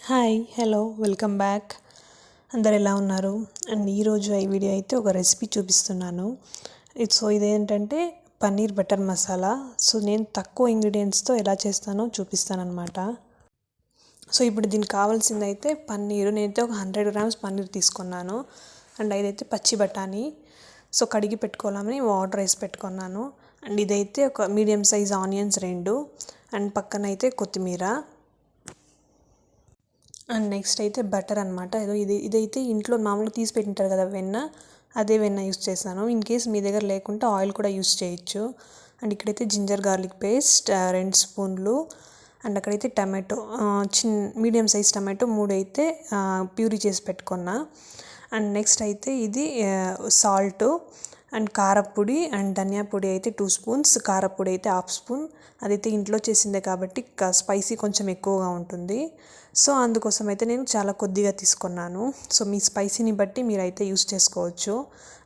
Hi hello welcome back. అందరు ఎలా ఉన్నారు? అండ్ ఈరోజు ఈ వీడియో అయితే ఒక రెసిపీ చూపిస్తున్నాను. ఇదేంటంటే పన్నీర్ బటర్ మసాలా. నేను తక్కువ ఇంగ్రీడియంట్స్తో ఎలా చేస్తానో చూపిస్తాను అనమాట. ఇప్పుడు దీనికి కావాల్సింది అయితే పన్నీరు. నేనైతే ఒక 100 గ్రామ్స్ పన్నీర్ తీసుకున్నాను. అండ్ ఇదైతే పచ్చి బఠానీ. కడిగి పెట్టుకోవాలని వాటర్ వేసి పెట్టుకున్నాను. అండ్ ఇదైతే ఒక మీడియం సైజ్ ఆనియన్స్ 2 అండ్ పక్కన అయితే కొత్తిమీర. అండ్ నెక్స్ట్ అయితే బటర్ అనమాట. ఇదైతే ఇంట్లో మామూలుగా తీసి పెట్టింటారు కదా వెన్న, అదే వెన్న యూస్ చేశాను. ఇన్ కేస్ మీ దగ్గర లేకుంటే ఆయిల్ కూడా యూస్ చేయొచ్చు. అండ్ ఇక్కడైతే జింజర్ గార్లిక్ పేస్ట్ 2 స్పూన్లు. అండ్ అక్కడైతే టమాటో మీడియం సైజ్ టమాటో 3 అయితే ప్యూరీ చేసి పెట్టుకున్నా. అండ్ నెక్స్ట్ అయితే ఇది సాల్ట్ అండ్ కారపొడి అండ్ ధనియా పొడి అయితే 2 స్పూన్స్, కారపొడి అయితే 1/2 స్పూన్. అదైతే ఇంట్లో చేసిందే కాబట్టి స్పైసీ కొంచెం ఎక్కువగా ఉంటుంది. అందుకోసం అయితే నేను చాలా కొద్దిగా తీసుకున్నాను. మీ స్పైసీని బట్టి మీరైతే యూస్ చేసుకోవచ్చు.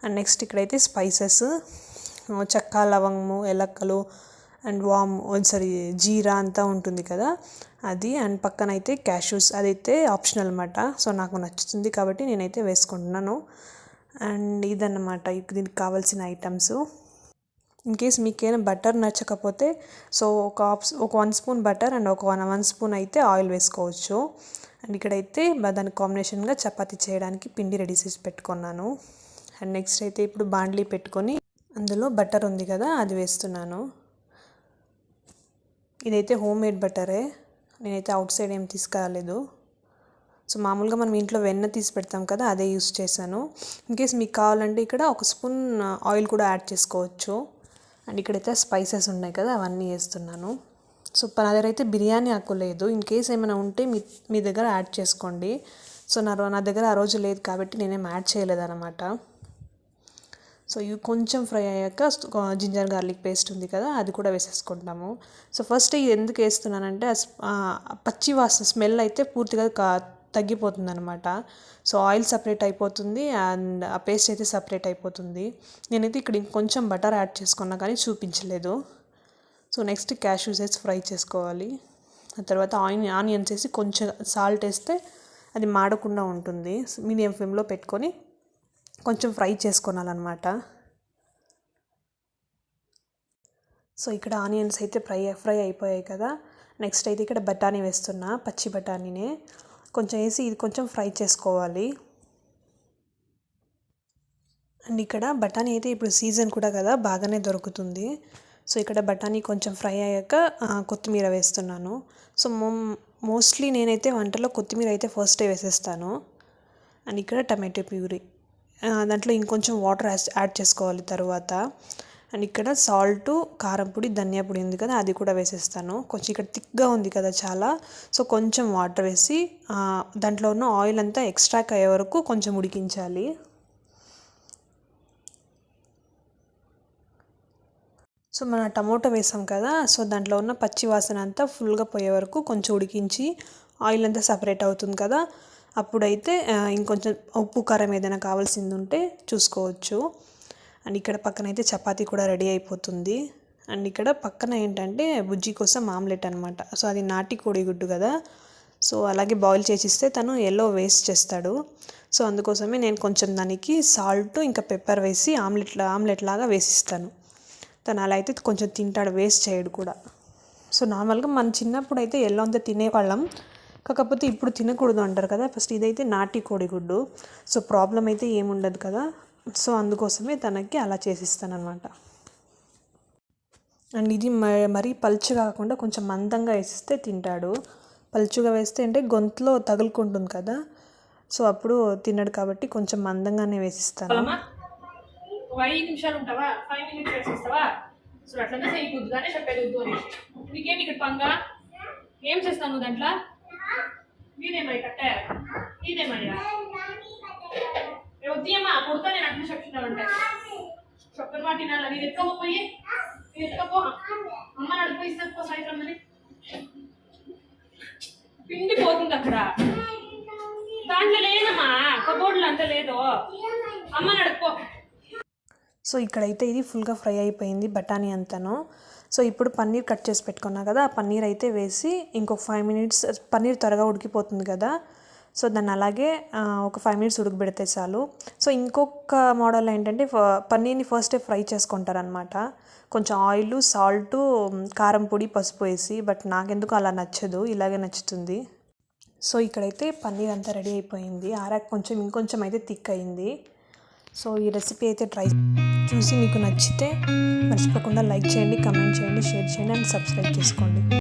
అండ్ నెక్స్ట్ ఇక్కడైతే స్పైసెస్ చెక్క, లవంగము, ఎలక్కలు అండ్ జీరా అంతా ఉంటుంది కదా అది. అండ్ పక్కన అయితే క్యాష్యూస్, అదైతే ఆప్షనల్ అనమాట. నాకు నచ్చుతుంది కాబట్టి నేనైతే వేసుకుంటున్నాను. అండ్ ఇదన్నమాట దీనికి కావాల్సిన ఐటమ్స్. ఇన్ కేస్ మీకేమైనా బటర్ నచ్చకపోతే ఒక 1 స్పూన్ బటర్ అండ్ ఒక 1 స్పూన్ అయితే ఆయిల్ వేసుకోవచ్చు. అండ్ ఇక్కడైతే దానికి కాంబినేషన్గా చపాతీ చేయడానికి పిండి రెడీ చేసి పెట్టుకున్నాను. అండ్ నెక్స్ట్ అయితే ఇప్పుడు బాండ్లీ పెట్టుకొని అందులో బటర్ ఉంది కదా అది వేస్తున్నాను. ఇదైతే హోమ్ మేడ్ బటరే, నేనైతే అవుట్ సైడ్ ఏం తీసుకురాలేదు. మామూలుగా మనం ఇంట్లో వెన్న తీసి పెడతాం కదా అదే యూస్ చేశాను. ఇన్ కేస్ మీకు కావాలంటే ఇక్కడ 1 స్పూన్ ఆయిల్ కూడా యాడ్ చేసుకోవచ్చు. అండ్ ఇక్కడైతే స్పైసెస్ ఉన్నాయి కదా అవన్నీ వేస్తున్నాను. నా దగ్గర అయితే బిర్యానీ ఆకు లేదు. ఇన్ కేస్ ఏమైనా ఉంటే మీ దగ్గర యాడ్ చేసుకోండి. నా దగ్గర ఆ రోజు లేదు కాబట్టి నేనేం యాడ్ చేయలేదన్నమాట. ఇవి కొంచెం ఫ్రై అయ్యాక జింజర్ గార్లిక్ పేస్ట్ ఉంది కదా అది కూడా వేసేసుకుంటాము. ఫస్ట్ ఇది ఎందుకు వేస్తున్నానంటే పచ్చి వాసన స్మెల్ అయితే పూర్తిగా తగ్గిపోతుంది అనమాట. ఆయిల్ సపరేట్ అయిపోతుంది అండ్ ఆ పేస్ట్ అయితే సపరేట్ అయిపోతుంది. నేనైతే ఇక్కడ ఇంకొంచెం బటర్ యాడ్ చేసుకున్నా కానీ చూపించలేదు. నెక్స్ట్ క్యాష్యూస్ వేసి ఫ్రై చేసుకోవాలి. ఆ తర్వాత ఆనియన్స్ వేసి కొంచెం సాల్ట్ వేస్తే అది మాడకుండా ఉంటుంది. మీడియం ఫ్లేమ్లో పెట్టుకొని కొంచెం ఫ్రై చేసుకోవాలన్నమాట. ఇక్కడ ఆనియన్స్ అయితే ఫ్రై అయిపోయాయి కదా. నెక్స్ట్ అయితే ఇక్కడ బఠానీ వేస్తున్నా, పచ్చి బఠానీనే కొంచెం వేసి ఇది కొంచెం ఫ్రై చేసుకోవాలి. అండ్ ఇక్కడ బఠానీ అయితే ఇప్పుడు సీజన్ కూడా కదా బాగానే దొరుకుతుంది. ఇక్కడ బఠానీ కొంచెం ఫ్రై అయ్యాక కొత్తిమీర వేస్తున్నాను. మోస్ట్లీ నేనైతే వంటలో కొత్తిమీర అయితే ఫస్టే వేసేస్తాను. అండ్ ఇక్కడ టమాటో ప్యూరీ, దాంట్లో ఇంకొంచెం వాటర్ యాడ్ చేసుకోవాలి తర్వాత. అండ్ ఇక్కడ సాల్ట్, కారం పొడి, ధనియా పొడి ఉంది కదా అది కూడా వేసేస్తాను. కొంచెం ఇక్కడ థిక్గా ఉంది కదా చాలా, కొంచెం వాటర్ వేసి దాంట్లో ఉన్న ఆయిల్ అంతా ఎక్స్ట్రాక్ట్ అయ్యే వరకు కొంచెం ఉడికించాలి. మన టమోటో వేసాం కదా, దాంట్లో ఉన్న పచ్చి వాసన అంతా ఫుల్గా పోయే వరకు కొంచెం ఉడికించి ఆయిల్ అంతా సపరేట్ అవుతుంది కదా, అప్పుడైతే ఇంకొంచెం ఉప్పు కారం ఏదైనా కావాల్సింది ఉంటే చూసుకోవచ్చు. అండ్ ఇక్కడ పక్కన అయితే చపాతీ కూడా రెడీ అయిపోతుంది. అండ్ ఇక్కడ పక్కన ఏంటంటే బుజ్జి కోసం ఆమ్లెట్ అనమాట. అది నాటి కోడిగుడ్డు కదా, అలాగే బాయిల్ చేసిస్తే తను ఎల్లో వేస్ట్ చేస్తాడు. అందుకోసమే నేను కొంచెం దానికి సాల్ట్ ఇంకా పెప్పర్ వేసి ఆమ్లెట్ లాగా వేసిస్తాను. తను అలా అయితే కొంచెం తింటాడు, వేస్ట్ చేయడు కూడా. నార్మల్గా మన చిన్నప్పుడు అయితే ఎల్లో అంతా తినేవాళ్ళం, కాకపోతే ఇప్పుడు తినకూడదు అంటారు కదా. ఫస్ట్ ఇదైతే నాటి కోడిగుడ్డు, ప్రాబ్లం అయితే ఏముండదు కదా. అందుకోసమే తనకి అలా చేసిస్తాను అనమాట. అండ్ ఇది మరీ పల్చగా కాకుండా కొంచెం మందంగా వేసిస్తే తింటాడు. పల్చుగా వేస్తే అంటే గొంతులో తగులుకుంటుంది కదా, అప్పుడు తినడు కాబట్టి కొంచెం మందంగానే వేసిస్తాను. 5 నిమిషాలు ఉంటావా? 5 మినిట్స్ వేసేస్తావా? అట్లనే చేయకూడదు కానీ చెప్పేది వద్దు అని. నీకేమి ఇక్కడ పంగా ఏం చేస్తావు నువ్వు దాంట్లో? నీదేమై కట్టే నీదేమయ్యా వద్దమ్మా కొడుతా నేను అట్లా చెప్తున్నావంటే చొక్కర మాట తినాలా? నీది ఎత్తుకోపోయి ఎత్తుకపో, అమ్మ నడిపోయి ఇస్తా సాయంత్రం అని పిండి పోతుంది అక్కడ. దాంట్లో లేదమ్మా, కబోర్డ్లో అంతా లేదు, అమ్మ నడుపుకో. ఇక్కడైతే ఇది ఫుల్గా ఫ్రై అయిపోయింది బఠానీ అంతాను. సో ఇప్పుడు పన్నీర్ కట్ చేసి పెట్టుకున్నా కదా, ఆ పన్నీర్ అయితే వేసి ఇంకొక 5 మినిట్స్, పన్నీర్ త్వరగా ఉడికిపోతుంది కదా, సో దాన్ని అలాగే ఒక 5 మినిట్స్ ఉడకబెడితే చాలు. సో ఇంకొక మోడల్ ఏంటంటే పన్నీర్ని ఫస్టే ఫ్రై చేసుకుంటారనమాట, కొంచెం ఆయిల్, సాల్ట్, కారం పొడి, పసుపు వేసి. బట్ నాకెందుకు అలా నచ్చదు, ఇలాగే నచ్చుతుంది. సో ఇక్కడైతే పన్నీర్ అంతా రెడీ అయిపోయింది. ఆరాక్ ఇంకొంచెం అయితే థిక్ అయింది. సో ఈ రెసిపీ అయితే ట్రై చూసి మీకు నచ్చితే మర్చిపోకుండా లైక్ చేయండి, కమెంట్ చేయండి, షేర్ చేయండి అండ్ సబ్స్క్రైబ్ చేసుకోండి.